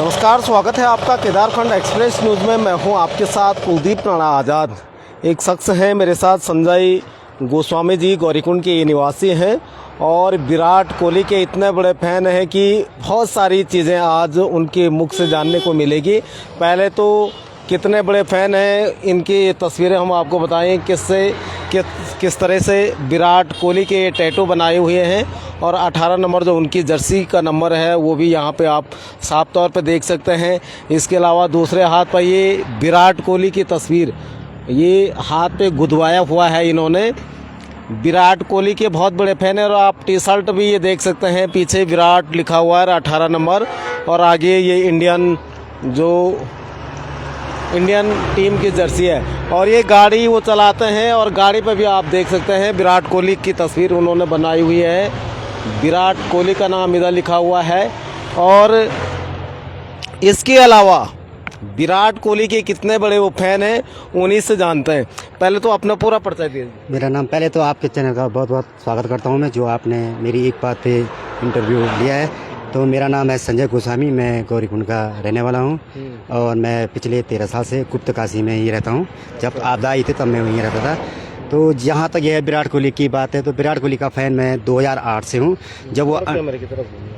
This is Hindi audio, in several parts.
नमस्कार, स्वागत है आपका केदारखंड एक्सप्रेस न्यूज़ में। मैं हूं आपके साथ कुलदीप राणा आज़ाद। एक शख्स है मेरे साथ, संजय गोस्वामी जी, गौरीकुंड के ये निवासी हैं और विराट कोहली के इतने बड़े फ़ैन हैं कि बहुत सारी चीज़ें आज उनके मुख से जानने को मिलेगी। पहले तो कितने बड़े फ़ैन हैं, इनकी ये तस्वीरें हम आपको बताएं किस तरह से विराट कोहली के टैटू बनाए हुए हैं और 18 नंबर जो उनकी जर्सी का नंबर है वो भी यहाँ पे आप साफ तौर पे देख सकते हैं। इसके अलावा दूसरे हाथ पर ये विराट कोहली की तस्वीर, ये हाथ पे गुदवाया हुआ है इन्होंने। विराट कोहली के बहुत बड़े फ़ैन हैं और आप टी शर्ट भी ये देख सकते हैं, पीछे विराट लिखा हुआ है 18 नंबर और आगे ये इंडियन टीम की जर्सी है और ये गाड़ी वो चलाते हैं और गाड़ी पे भी आप देख सकते हैं विराट कोहली की तस्वीर उन्होंने बनाई हुई है। विराट कोहली का नाम इधर लिखा हुआ है और इसके अलावा विराट कोहली के कितने बड़े वो फैन हैं उन्हीं से जानते हैं। पहले तो अपना पूरा परिचय दीजिए। मेरा नाम, पहले तो आपके चैनल का बहुत बहुत स्वागत करता हूं मैं, जो आपने मेरी एक बात पे इंटरव्यू लिया है। तो मेरा नाम है संजय गोस्वामी, मैं गौरीकुंड का रहने वाला हूं और मैं पिछले 13 साल से गुप्तकाशी में ही रहता हूं। जब आपदा आई थी तब मैं वहीं रहता था। तो जहाँ तक यह विराट कोहली की बात है, तो विराट कोहली का फ़ैन मैं 2008 से हूँ, जब वो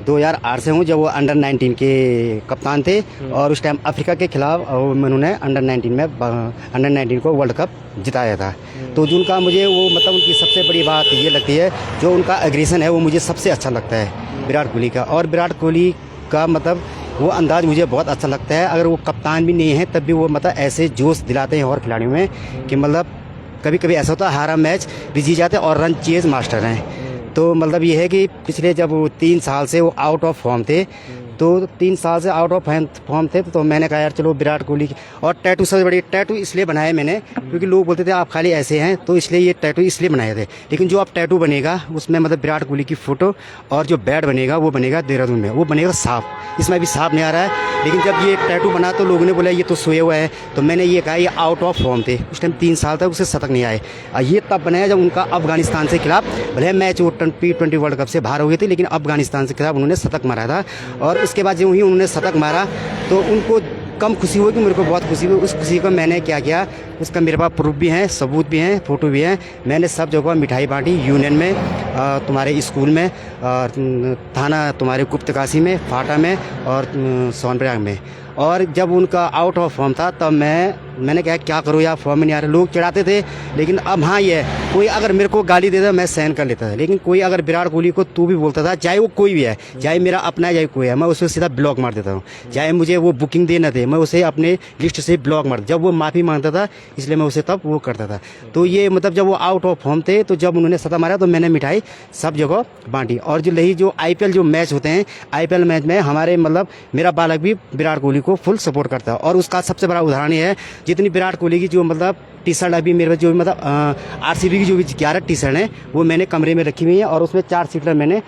2008 से हूँ, जब वो अंडर 19 के कप्तान थे और उस टाइम अफ्रीका के खिलाफ उन्होंने अंडर 19 को वर्ल्ड कप जिताया था। तो जो उनका मुझे वो मतलब उनकी सबसे बड़ी बात ये लगती है, जो उनका एग्रेशन है वो मुझे सबसे अच्छा लगता है विराट कोहली का। और विराट कोहली का मतलब वो अंदाज़ मुझे बहुत अच्छा लगता है। अगर वो कप्तान भी नहीं है तब भी वो मतलब ऐसे जोश दिलाते हैं और खिलाड़ियों में कि मतलब कभी कभी ऐसा होता है हारा मैच भी जीत जाते हैं और रन चेज मास्टर हैं। तो मतलब ये है कि पिछले जब वो 3 साल से वो आउट ऑफ फॉर्म थे, तो 3 साल से आउट ऑफ फॉर्म थे, तो मैंने कहा यार चलो विराट कोहली और टैटू सबसे बड़ी टैटू इसलिए बनाए मैंने क्योंकि लोग बोलते थे आप खाली ऐसे हैं, तो इसलिए ये टैटू इसलिए बनाए थे। लेकिन जो अब टैटू बनेगा उसमें मतलब विराट कोहली की फ़ोटो और जो बैट बनेगा वो बनेगा देहरादून में, वो बनेगा सांप। इसमें अभी सांप नहीं आ रहा है, लेकिन जब ये टैटू बना तो लोगों ने बोला ये तो सोए हुआ है, तो मैंने ये कहा ये आउट ऑफ फॉर्म थे उस टाइम, 3 साल तक उसे शतक नहीं आए। ये तब बनाया जब उनका अफगानिस्तान से खिलाफ, भले मैच वो T20 वर्ल्ड कप से बाहर हो गए थे, लेकिन अफगानिस्तान से खिलाफ उन्होंने शतक मारा था। और उसके बाद जो ही उन्होंने शतक मारा तो उनको कम खुशी हुई कि मेरे को बहुत खुशी हुई। उस खुशी को मैंने क्या किया, उसका मेरे पास प्रूफ भी हैं, सबूत भी हैं, फ़ोटो भी हैं। मैंने सब जगह मिठाई बांटी, यूनियन में, तुम्हारे स्कूल में, थाना तुम्हारे गुप्तकाशी में, फाटा में और सोनप्रयाग में। और जब उनका आउट ऑफ फॉर्म था तब मैंने कहा क्या करूँ यार, फॉर्म में नहीं आ रहे। लोग चिढ़ाते थे, लेकिन अब हाँ ये है, कोई अगर मेरे को गाली देता मैं सहन कर लेता था, लेकिन कोई अगर विराट कोहली को तू भी बोलता था, चाहे वो कोई भी है, चाहे मेरा अपना है चाहे कोई है, मैं उसे सीधा ब्लॉक मार देता हूँ। चाहे मुझे वो बुकिंग देना दे, मैं उसे अपने लिस्ट से ब्लॉक मार, जब वो माफ़ी मांगता था इसलिए मैं उसे तब वो करता था। तो ये मतलब जब वो आउट ऑफ फॉर्म थे, तो जब उन्होंने शतक मारा तो मैंने मिठाई सब जगह बांटी। और जो IPL जो मैच होते हैं, IPL मैच में हमारे मतलब मेरा बालक भी विराट कोहली को फुल सपोर्ट करता है। और उसका सबसे बड़ा उदाहरण ये है, जितनी विराट कोहली की जो मतलब टी शर्ट अभी मेरे जो मतलब RCB की जो भी 11 टी शर्ट हैं वो मैंने कमरे में रखी हुई है और उसमें 4 सीटर मैंने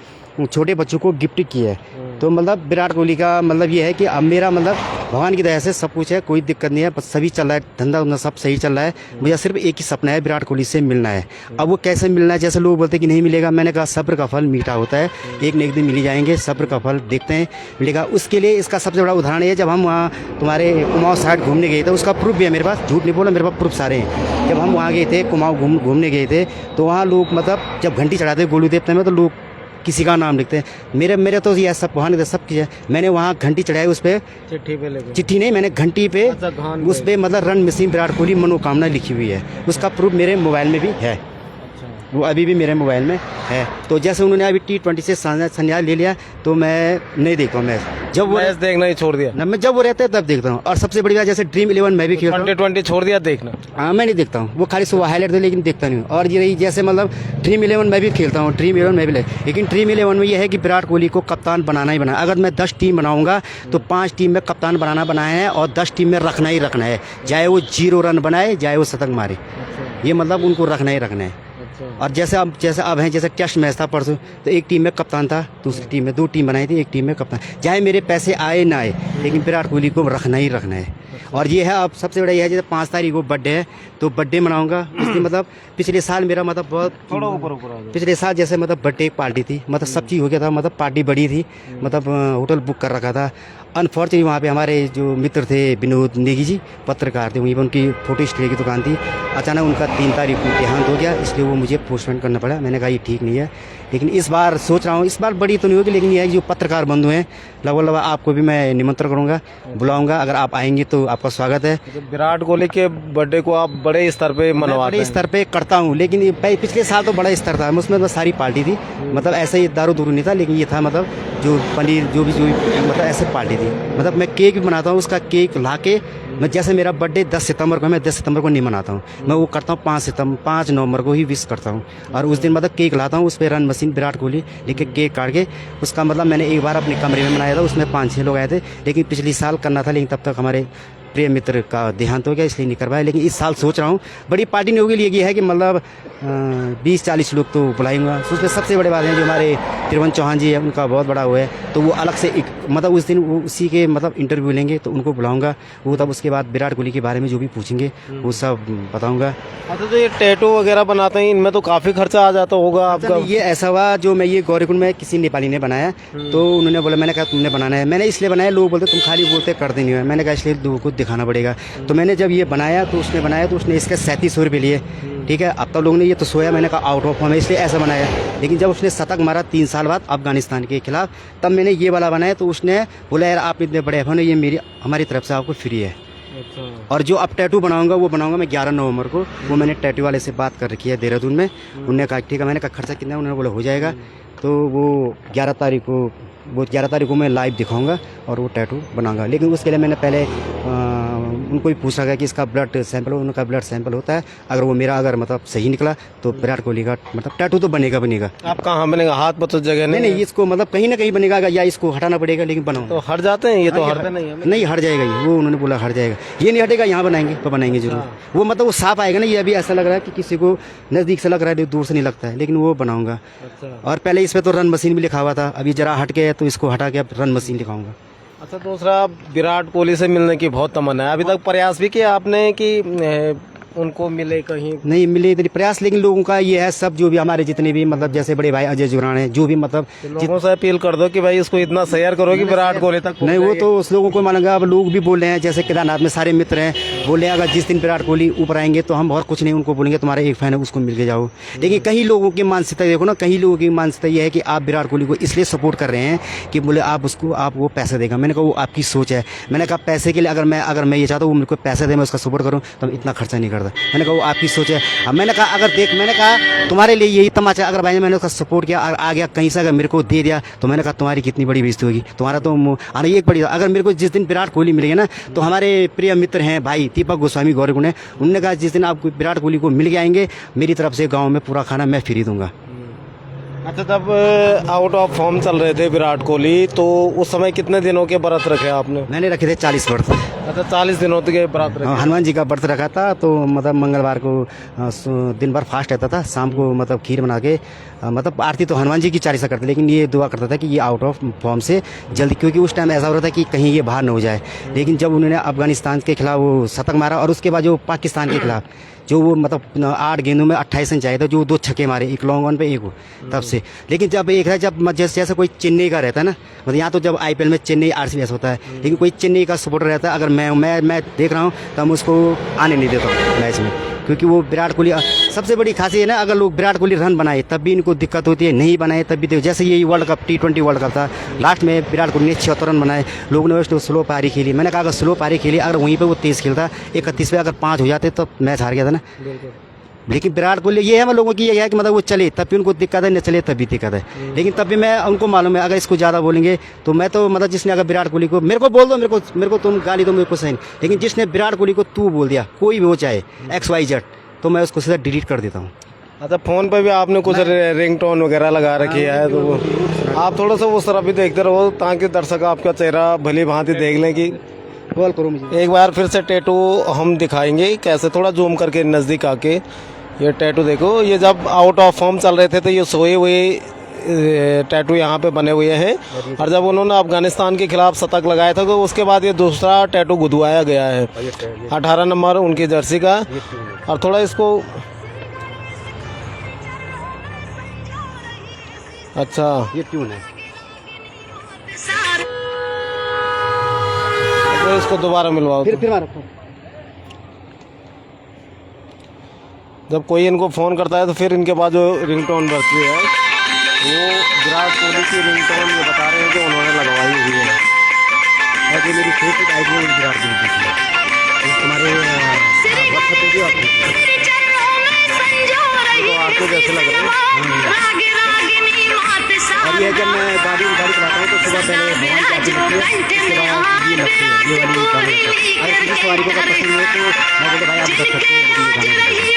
छोटे बच्चों को गिफ्ट की है। तो मतलब विराट कोहली का मतलब ये है कि अब मेरा मतलब भगवान की दया से सब कुछ है, कोई दिक्कत नहीं है, बस सभी चल रहा है, धंधा सब सही चल रहा है। मुझे सिर्फ एक ही सपना है, विराट कोहली से मिलना है। अब वो कैसे मिलना है, जैसे लोग बोलते हैं कि नहीं मिलेगा, मैंने कहा सब्र का फल मीठा होता है, एक न एक दिन मिल जाएंगे, सब्र का फल देखते हैं मिलेगा। उसके लिए इसका सबसे बड़ा उदाहरण है, जब हम वहाँ तुम्हारे कुमाऊँ साइड घूमने गए थे, उसका प्रूफ भी है मेरे पास, झूठ नहीं बोला, मेरे पास प्रूफ सारे हैं। जब हम वहाँ गए थे कुमाऊँ घूमने गए थे, तो वहाँ लोग मतलब जब घंटी चढ़ाते गोलू देवता में, तो लोग किसी का नाम लिखते हैं। मेरे तो ये सब वहाँ नहीं, सब किया मैंने वहाँ घंटी चढ़ाई, उस पर चिट्ठी नहीं, मैंने घंटी पे उस पर मतलब रन मिसिंग विराट कोहली मनोकामना लिखी हुई है। उसका प्रूफ मेरे मोबाइल में भी है, वो अभी भी मेरे मोबाइल में है। तो जैसे उन्होंने अभी T20 से संन्यास ले लिया, तो मैं नहीं देखता हूँ मैच, जब वो मैच देखना ही छोड़ दिया ना, मैं जब वो रहता है तब देखता हूँ। और सबसे बड़ी बात, जैसे ड्रीम 11 मैं भी खेलता हूँ, T20 छोड़ दिया देखना, हाँ मैं नहीं देखता हूँ, वो खाली सुबह हाईलाइट दे, लेकिन देखता नहीं हूँ। और ये जैसे मतलब ड्रीम 11 मैं भी खेलता हूँ, ड्रीम 11 मैं भी लेकिन ड्रीम 11 में ये है कि विराट कोहली को कप्तान बनाना ही बनाना। अगर मैं 10 टीम बनाऊंगा तो 5 टीम में कप्तान बनाना है और 10 टीम में रखना ही रखना है, चाहे वो 0 रन बनाए, चाहे वो शतक मारे, ये मतलब उनको रखना ही रखना है। और जैसे अब हैं, जैसे टेस्ट मैच था परसों, तो एक टीम में कप्तान था, दूसरी टीम में 2 टीम बनाई थी, एक टीम में कप्तान, चाहे मेरे पैसे आए ना आए, लेकिन विराट कोहली को रखना ही रखना है। और ये है अब सबसे बड़ा ये है, जैसे 5 तारीख को बर्थडे है तो बर्थडे मनाऊंगा उस दिन। मतलब पिछले साल मेरा मतलब बहुत थोड़ा ऊपर ऊपर आ जाओ। पिछले साल जैसे मतलब बर्थडे पार्टी थी, मतलब सब चीज़ हो गया था, मतलब पार्टी बड़ी थी, मतलब होटल बुक कर रखा था। अनफॉर्चुनेटली वहाँ पे हमारे जो मित्र थे विनोद नेगी जी पत्रकार थे, वहीं पर उनकी फोटो स्टूडियो की दुकान थी। अचानक उनका 3 तारीख को देहांत हो गया, इसलिए वो मुझे पोस्टपोन करना पड़ा। मैंने कहा ये ठीक नहीं है, लेकिन इस बार सोच रहा हूँ, इस बार बड़ी तो नहीं होगी, लेकिन ये है कि जो पत्रकार बंधु हैं लगभग आपको भी मैं निमंत्रण करूँगा, बुलाऊंगा। अगर आप आएंगे तो आपका स्वागत है। विराट कोहली के बर्थडे को आप बड़े स्तर पे मनवाते बड़े स्तर पे करता हूँ, लेकिन ये पिछले साल तो बड़ा स्तर था, उसमें तो सारी पार्टी थी, मतलब ऐसे ही दारू दूरू नहीं था, लेकिन ये था मतलब जो पनीर जो भी मतलब ऐसे पार्टी थी। मतलब मैं केक भी बनाता हूँ, उसका केक ला के मैं, जैसे मेरा बर्थडे 10 सितंबर को है, मैं 10 सितंबर को नहीं मनाता हूँ, मैं वो करता हूँ 5 नवंबर को ही विश करता हूँ। और उस दिन मतलब केक लाता हूँ, उस पर रन मशीन विराट कोहली लिख के केक काट के उसका मतलब मैंने एक बार अपने कमरे में बनाया था, उसमें 5-6 लोग आए थे, लेकिन पिछले साल करना था, लेकिन तब तक हमारे प्रिय मित्र का देहांत हो गया, इसलिए नहीं कर पाया। लेकिन इस साल सोच रहा हूँ बड़ी पार्टी नहीं होगी, ये है कि मतलब 20-40 लोग तो बुलाऊंगा। उसमें सबसे बड़े बात है जो हमारे त्रिभुवन चौहान जी है, उनका बहुत बड़ा वो है, तो वो अलग से एक मतलब उस दिन वो उसी के मतलब इंटरव्यू लेंगे, तो उनको बुलाऊंगा। वो तब उसके बाद विराट कोहली के बारे में जो भी पूछेंगे वो सब बताऊंगा। अच्छा, तो ये टैटू वगैरह बनाते हैं, इनमें तो काफी खर्चा आ जाता होगा आपका। ये ऐसा हुआ, जो मैं ये गौरीकुंड में किसी नेपाली ने बनाया, तो उन्होंने बोला, मैंने कहा तुमने बनाना है, मैंने इसलिए बनाया, लोग बोलते तुम खाली बोलते करते नहीं हो, मैंने कहा इसलिए लोगों को दिखाना पड़ेगा। तो मैंने जब ये बनाया तो उसने इसके 3700 रुपये लिए, ठीक है। अब तो लोगों ने ये तो सोया, मैंने कहा आउट ऑफ फॉर्म है इसलिए ऐसा बनाया। लेकिन जब उसने शतक मारा 3 साल बाद अफगानिस्तान के खिलाफ, तब मैंने ये वाला बनाया, तो उसने बोला यार आप इतने बड़े फैन हो, ये हमारी तरफ से आपको फ्री है। अच्छा। और जो अब टैटू बनाऊंगा वो बनाऊंगा मैं 11 नवंबर को, वो मैंने टैटू वाले से बात कर रखी है देहरादून में। उन्होंने कहा ठीक है, मैंने कहा खर्चा कितना है, उन्होंने बोला हो जाएगा। तो वो 11 तारीख को मैं लाइव दिखाऊंगा और वो टैटू बनाऊंगा। लेकिन उसके लिए मैंने पहले उनको भी पूछा गया कि इसका ब्लड सैंपल हो, उनका ब्लड सैंपल होता है, अगर वो मेरा अगर मतलब सही निकला तो विराट कोहली का मतलब टैटू तो बनेगा। आप कहाँ बनेगा, हाथ पर तो जगह नहीं, इसको मतलब कहीं ना कहीं बनेगा, या इसको हटाना पड़ेगा, लेकिन बनाऊंगा। तो हट जाते हैं ये, तो हटते नहीं हट जाएगा ये, वो उन्होंने बोला हट जाएगा, ये नहीं हटेगा, यहाँ बनाएंगे तो बनाएंगे जरूर। वो मतलब वो साफ आएगा ना, ये अभी ऐसा लग रहा है कि किसी को नजदीक से लग रहा है, दूर से नहीं लगता है, लेकिन वो बनाऊंगा। और पहले इस पे तो रन मशीन भी लिखा हुआ था, अभी जरा हट गया तो इसको हटा के अब रन मशीन लिखाऊंगा। अच्छा, दूसरा विराट कोहली से मिलने की बहुत तमन्ना है, अभी तक प्रयास भी किया आपने कि उनको मिले कहीं? नहीं मिले इतनी प्रयास, लेकिन लोगों का ये है, सब जो भी हमारे जितने भी मतलब जैसे बड़े भाई अजय जुरान है, जो भी मतलब लोगों से अपील कर दो कि भाई इसको इतना शेयर करो कि विराट कोहली तक नहीं, वो तो उस लोगों को मानेगा। अब लोग भी बोल रहे हैं, जैसे केदारनाथ में सारे मित्र हैं, बोल रहे हैं अगर जिस दिन विराट कोहली ऊपर आएंगे तो हम और कुछ नहीं, उनको बोलेंगे तुम्हारा एक फैन है उसको मिल के जाओ। लेकिन कहीं लोगों की मानसिकता देखो ना, कहीं लोगों की मानसिकता ये है कि आप विराट कोहली को इसलिए सपोर्ट कर रहे हैं कि बोले आप वो पैसा देगा। मैंने कहा वो आपकी सोच है। मैंने कहा पैसे के लिए अगर मैं ये चाहता हूँ वो मेरे को पैसे दे, मैं उसका सपोर्ट करूँ, तो इतना खर्चा नहीं करता। मैंने कहा वो आपकी सोच है। अब मैंने कहा अगर देख, मैंने कहा तुम्हारे लिए यही तमाचा, अगर भाई मैंने उसका सपोर्ट किया, अगर आ गया कहीं से अगर मेरे को दे दिया, तो मैंने कहा तुम्हारी कितनी बड़ी बेइज्जती होगी, तुम्हारा तो आना एक बड़ी। अगर मेरे को जिस दिन विराट कोहली मिलेगा ना, तो हमारे प्रिय मित्र हैं भाई दीपक गोस्वामी गौरीकुंड है, उन्होंने कहा जिस दिन आप विराट कोहली को मिल के आएंगे, मेरी तरफ से गाँव में पूरा खाना मैं फ्री दूंगा। अच्छा, तब आउट ऑफ फॉर्म चल रहे थे विराट कोहली, तो उस समय कितने दिनों के व्रत रखे आपने? मैंने रखे थे 40 व्रत। अच्छा, 40 दिनों के व्रत रखे? हनुमान जी का व्रत रखा था, तो मतलब मंगलवार को दिन भर फास्ट रहता था, शाम को मतलब खीर बना के मतलब आरती तो हनुमान जी की 40 करते, लेकिन ये दुआ करता था कि ये आउट ऑफ फॉर्म से जल्दी, क्योंकि उस टाइम ऐसा हो रहा था कि कहीं ये बाहर न हो जाए। लेकिन जब उन्होंने अफगानिस्तान के खिलाफ वो शतक मारा, और उसके बाद जो पाकिस्तान के खिलाफ जो वो मतलब 8 गेंदों में 28 रन चाहिए था, जो 2 छक्के मारे, एक लॉन्ग ऑन पे एक, तब से। लेकिन जब एक है, जब जैसे कोई चेन्नई का रहता है ना, मतलब यहाँ तो जब IPL में चेन्नई RCB ऐसा होता है, लेकिन कोई चेन्नई का सपोर्टर रहता है, अगर मैं देख रहा हूँ तो मैं उसको आने नहीं देता हूँ मैच में, क्योंकि वो विराट कोहली सबसे बड़ी खासियत है ना। अगर लोग विराट कोहली रन बनाए तब भी इनको दिक्कत होती है, नहीं बनाए तब भी। जैसे यही world cup T20 world cup था, लास्ट में विराट कोहली ने 76 रन बनाए, लोगों ने उसको स्लो पारी खेली। मैंने कहा अगर स्लो पारी खेली, अगर वहीं पे वो तेज खेलता, 31 पे अगर 5 हो जाते तो मैच हार गया था ना। लेकिन विराट कोहली ये है, लोगों की ये है कि मतलब वो चले तब भी उनको दिक्कत है, न चले तब भी दिक्कत है। लेकिन तब भी मैं उनको मालूम है, अगर इसको ज़्यादा बोलेंगे तो मैं तो मतलब जिसने अगर विराट कोहली को मेरे को बोल दो, मेरे को तुम गाली दो, मेरे को सही, लेकिन जिसने विराट कोहली को तू बोल दिया, कोई भी वो चाहे XYZ, तो मैं उसको सीधा डिलीट कर देता हूँ। अच्छा, फोन पे भी आपने कुछ रिंगटोन वगैरह लगा रखी है, तो आप थोड़ा सा उस तरफ भी देखते रहो, ताकि दर्शक आपका चेहरा भली भांति देख लें। कि कॉल करो मुझे एक बार फिर से टैटू हम दिखाएंगे कैसे, थोड़ा जूम करके नज़दीक आके। ये टैटू देखो, ये जब आउट ऑफ फॉर्म चल रहे थे तो ये सोए हुए टैटू यहाँ पे बने हुए हैं और जब उन्होंने अफगानिस्तान के खिलाफ शतक लगाया था तो उसके बाद ये दूसरा टैटू गुदवाया गया है 18 नंबर उनकी जर्सी का। और थोड़ा इसको अच्छा ये ट्यून है। तो इसको दोबारा मिलवाओ। फिर मारो। जब कोई इनको फ़ोन करता है तो फिर इनके पास जो रिंगटोन बजती है वो विराट कोहली की रिंगटोन ये बता रहे हैं कि उन्होंने लगवाई हुई है। और ये मेरी फेवरेट आइडिया विराट कोहली की है। तुम्हारे व्हाट्सएप पे भी आपने तो आपको कैसे लग रहा है? और ये जब मैं गाड़ी चलाता हूँ तो सुबह पहले भगवान की आरती लगती है, उसके बाद ये लगती है, ये वाली गाने लगते हैं। अगर किसी सवारी को अगर पसंद है तो मैं बोलता भाई आप बता सकते हो लेकिन ये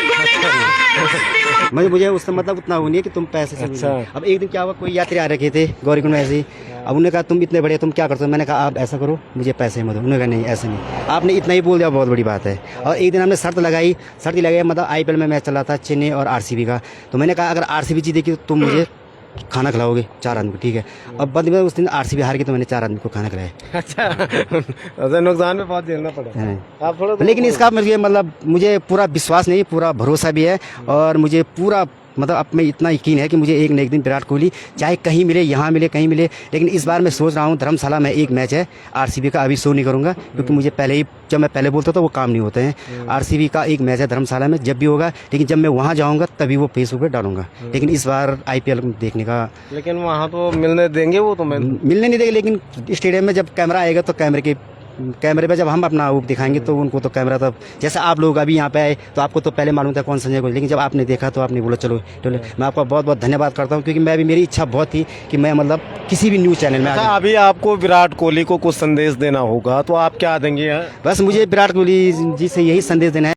गाने मुझे उससे मतलब उतना वो नहीं है कि तुम पैसे से। अच्छा। अब एक दिन क्या हुआ, कोई यात्री आ रखे थे गौरीकुंड में ऐसे ही। अब उन्होंने कहा तुम इतने बड़े तुम क्या करते हो? मैंने कहा आप ऐसा करो मुझे पैसे मत दो। उन्होंने कहा नहीं ऐसे नहीं, आपने इतना ही बोल दिया बहुत बड़ी बात है। और एक दिन हमने शर्त लगाई मतलब IPL में मैच चला था चेन्नई और RCB का। तो मैंने कहा अगर RCB जीतेगी तो तुम मुझे खाना खिलाओगे 4 आदमी को, ठीक है। अब बंद में उस दिन RCB हार गई तो मैंने 4 आदमी को खाना खिलाया। अच्छा नुकसान में बहुत झेलना पड़ा। आप थोड़ा लेकिन इसका मुझे पूरा विश्वास नहीं, पूरा भरोसा भी है और मुझे पूरा मतलब अब में इतना यकीन है कि मुझे एक न एक दिन विराट कोहली चाहे कहीं मिले, यहाँ मिले, कहीं मिले। लेकिन इस बार मैं सोच रहा हूँ धर्मशाला में एक मैच है RCB का, अभी शो नहीं करूँगा क्योंकि मुझे जब मैं पहले बोलता था वो काम नहीं होते हैं। RCB का एक मैच है धर्मशाला में, जब भी होगा, लेकिन जब मैं वहाँ जाऊँगा तभी वो फेसबुक पे डालूंगा। लेकिन इस बार IPL देखने का, लेकिन वहाँ तो मिलने देंगे वो तो मिलने नहीं देंगे। लेकिन स्टेडियम में जब कैमरा आएगा तो कैमरे पे जब हम अपना वो दिखाएंगे तो उनको तो कैमरा, तब जैसे आप लोग अभी यहाँ पे आए तो आपको तो पहले मालूम था कौन संजय कोहली, लेकिन जब आपने देखा तो आपने बोला चलो। मैं आपका बहुत बहुत धन्यवाद करता हूँ क्योंकि मेरी इच्छा बहुत थी कि मैं मतलब किसी भी न्यूज़ चैनल में अभी आपको विराट कोहली को कुछ संदेश देना होगा तो आप क्या देंगे? बस मुझे विराट कोहली जी से यही संदेश देना है।